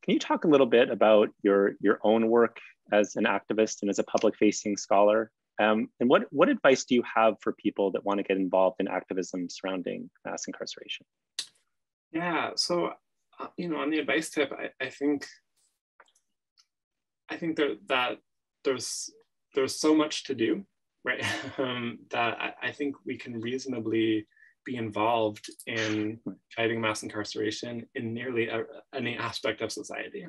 Can you talk a little bit about your own work as an activist and as a public-facing scholar? And what advice do you have for people that want to get involved in activism surrounding mass incarceration? Yeah, so on the advice tip, I think that there's so much to do, right? That I think we can reasonably be involved in fighting mass incarceration in nearly any aspect of society,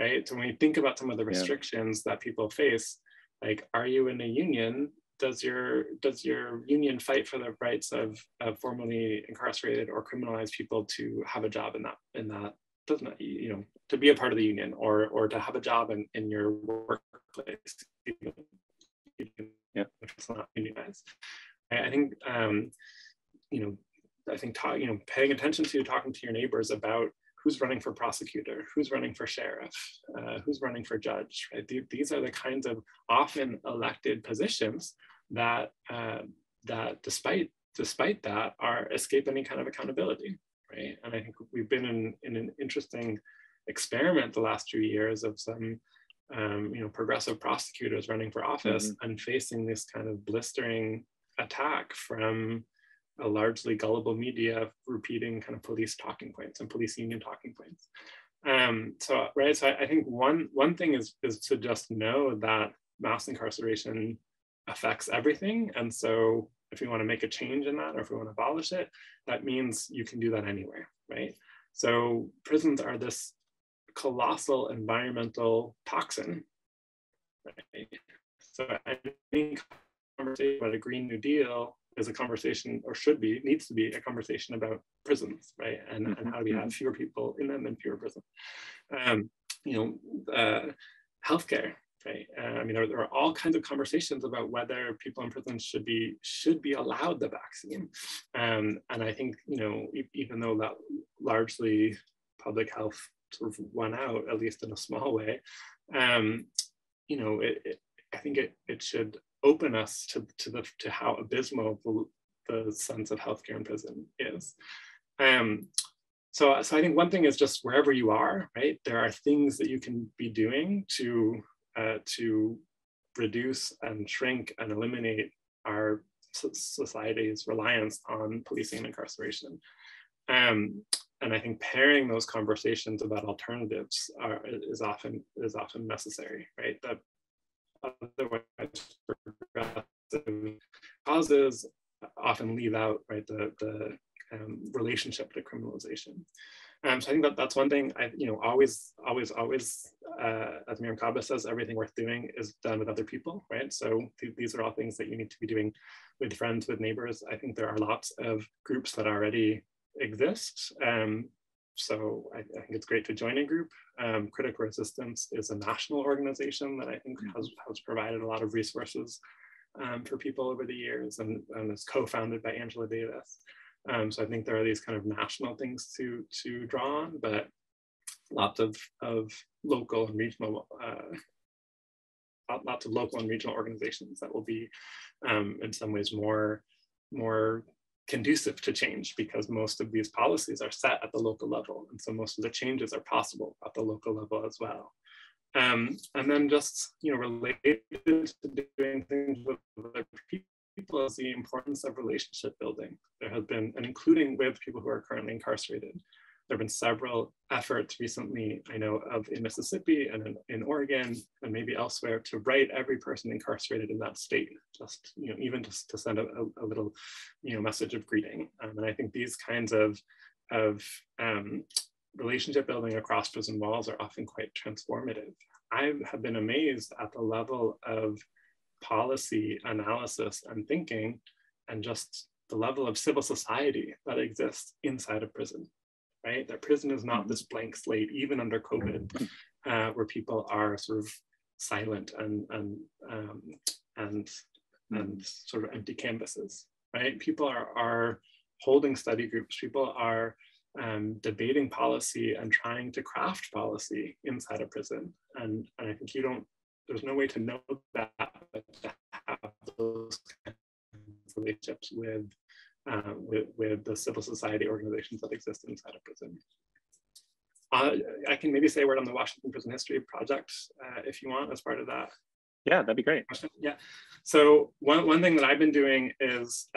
right? So when you think about some of the restrictions that people face, like, are you in a union? Does your union fight for the rights of formerly incarcerated or criminalized people to have a job in that doesn't, to be a part of the union or to have a job in your workplace, even if it's not unionized? I think paying attention to talking to your neighbors about who's running for prosecutor, who's running for sheriff, who's running for judge, right? These are the kinds of often elected positions that despite that escape any kind of accountability, right? And I think we've been in an interesting experiment the last few years of some progressive prosecutors running for office and facing this kind of blistering attack from a largely gullible media repeating kind of police talking points and police union talking points. So I think one thing is to just know that mass incarceration affects everything. And so if we want to make a change in that, or if we want to abolish it, that means you can do that anywhere, right? So prisons are this colossal environmental toxin, right? So any conversation about a Green New Deal is a conversation, or needs to be a conversation about prisons, right? And how do we have fewer people in them and fewer prisons? Healthcare, right? There are all kinds of conversations about whether people in prisons should be allowed the vaccine. And I think, even though that largely public health sort of won out, at least in a small way, I think it should open us to how abysmal the sense of healthcare in prison is. So I think one thing is just wherever you are, right? There are things that you can be doing to reduce and shrink and eliminate our society's reliance on policing and incarceration. And I think pairing those conversations about alternatives is often necessary, right? That otherwise progressive causes often leave out, right, the relationship to criminalization. So I think that's one thing. Always, as Miriam Kaba says, everything worth doing is done with other people, right? So these are all things that you need to be doing with friends, with neighbors. I think there are lots of groups that already exist. So I think it's great to join a group. Critical Resistance is a national organization that I think has provided a lot of resources for people over the years, and is co-founded by Angela Davis. So I think there are these kind of national things to draw on, but lots of local and regional organizations that will be in some ways more conducive to change, because most of these policies are set at the local level. And so most of the changes are possible at the local level as well. And then just, related to doing things with other people is the importance of relationship building. There have been, and including with people who are currently incarcerated, there have been several efforts recently, I know of, in Mississippi and in Oregon and maybe elsewhere, to write every person incarcerated in that state, just, even just to send a little, message of greeting. And I think these kinds of relationship building across prison walls are often quite transformative. I have been amazed at the level of policy analysis and thinking, and just the level of civil society that exists inside of prison. Right? That prison is not this blank slate, even under COVID, where people are sort of silent and sort of empty canvases. Right? People are holding study groups. People are debating policy and trying to craft policy inside a prison. And I think there's no way to know that, but to have those kinds of relationships with the civil society organizations that exist inside of prison. I can maybe say a word on the Washington Prison History Project if you want, as part of that. Yeah, that'd be great. Yeah. So one thing that I've been doing is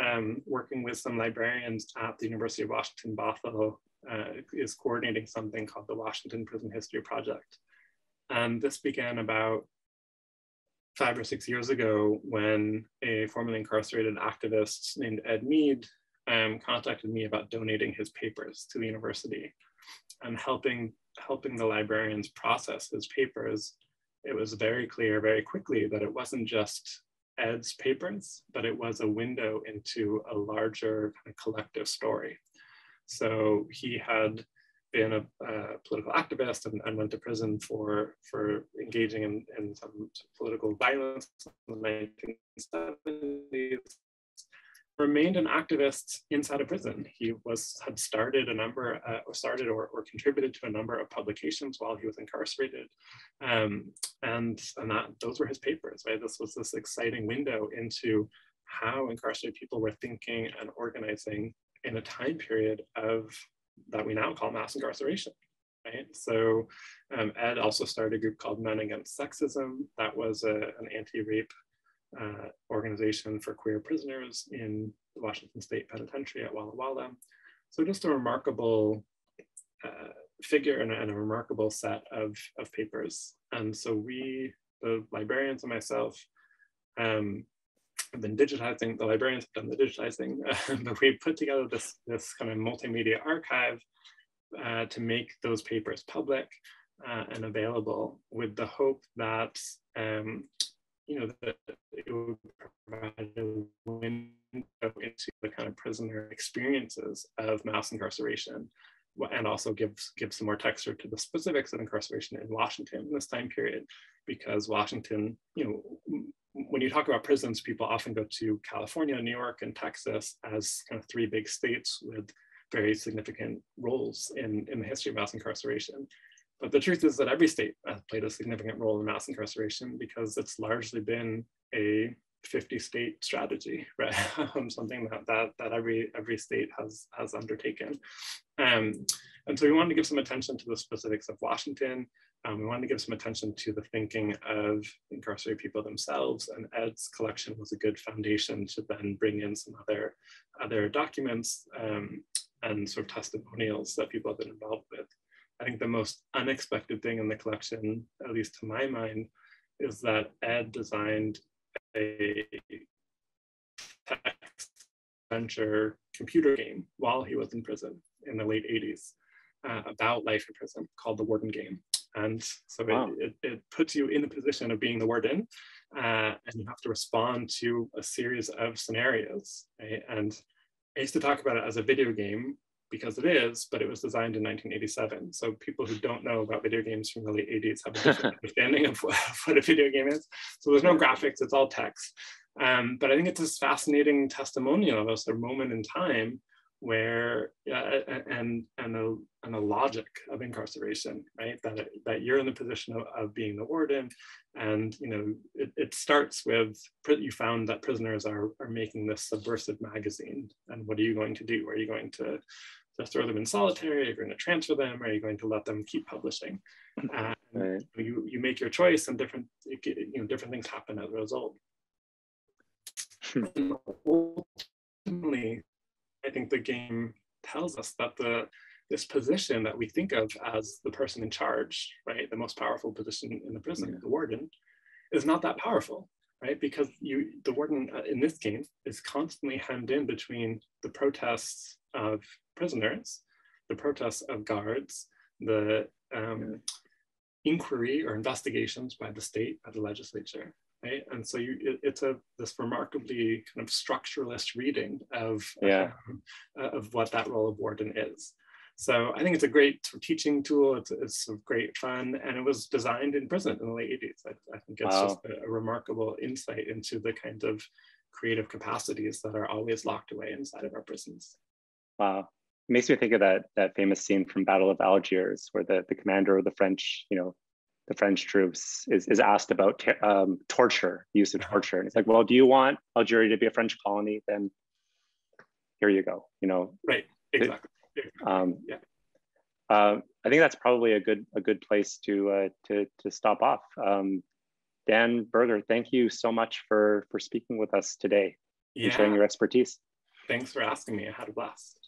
working with some librarians at the University of Washington, Bothell, is coordinating something called the Washington Prison History Project. And this began about 5 or 6 years ago when a formerly incarcerated activist named Ed Mead contacted me about donating his papers to the university and helping the librarians process his papers. It was very clear very quickly that it wasn't just Ed's papers, but it was a window into a larger kind of collective story. So he had been a political activist and went to prison for engaging in some political violence in the 1970s, remained an activist inside of prison. He had started a number, or contributed to a number of publications while he was incarcerated. Those were his papers, right? This was this exciting window into how incarcerated people were thinking and organizing in a time period that we now call mass incarceration, right? So Ed also started a group called Men Against Sexism. That was an anti-rape organization for queer prisoners in the Washington State Penitentiary at Walla Walla. So just a remarkable figure and a remarkable set of papers. And so we, the librarians and myself, have been digitizing, the librarians have done the digitizing, but we put together this kind of multimedia archive to make those papers public and available, with the hope that that it would provide a window into the kind of prisoner experiences of mass incarceration, and also give some more texture to the specifics of incarceration in Washington in this time period, because Washington, when you talk about prisons, people often go to California, New York, and Texas as kind of 3 big states with very significant roles in the history of mass incarceration. But the truth is that every state has played a significant role in mass incarceration, because it's largely been a 50-state strategy, right? Something that every state has undertaken. And so we wanted to give some attention to the specifics of Washington. We wanted to give some attention to the thinking of incarcerated people themselves, and Ed's collection was a good foundation to then bring in some other documents and sort of testimonials that people have been involved with. I think the most unexpected thing in the collection, at least to my mind, is that Ed designed a text adventure computer game while he was in prison in the late 80s about life in prison, called The Warden Game. And so wow. it puts you in the position of being the warden, and you have to respond to a series of scenarios, right? And I used to talk about it as a video game, because it is, but it was designed in 1987. So people who don't know about video games from the late 80s have a different understanding of what a video game is. So there's no graphics, it's all text. But I think it's this fascinating testimonial of us, a moment in time where, and a logic of incarceration, right? That you're in the position of being the warden. And it starts with, you found that prisoners are making this subversive magazine. And what are you going to do? Are you going to throw them in solitary? Are you going to transfer them? Or are you going to let them keep publishing? Right. You make your choice, and different things happen as a result. And ultimately, I think the game tells us that this position that we think of as the person in charge, right, the most powerful position in the prison, the warden, is not that powerful, right? Because the warden in this game is constantly hemmed in between the protests of prisoners, the protests of guards, the inquiry or investigations by the state, by the legislature, right? And so it's this remarkably kind of structuralist reading of what that role of warden is. So I think it's a great teaching tool. It's great fun, and it was designed in prison in the late 80s. I think it's just a remarkable insight into the kind of creative capacities that are always locked away inside of our prisons. Wow. It makes me think of that famous scene from Battle of Algiers, where the commander of the French, the French troops is asked about torture, use of torture. And it's like, well, do you want Algeria to be a French colony? Then here you go, Right, exactly. think that's probably a good place to stop off. Dan Berger, thank you so much for speaking with us today and sharing your expertise. Thanks for asking me. I had a blast.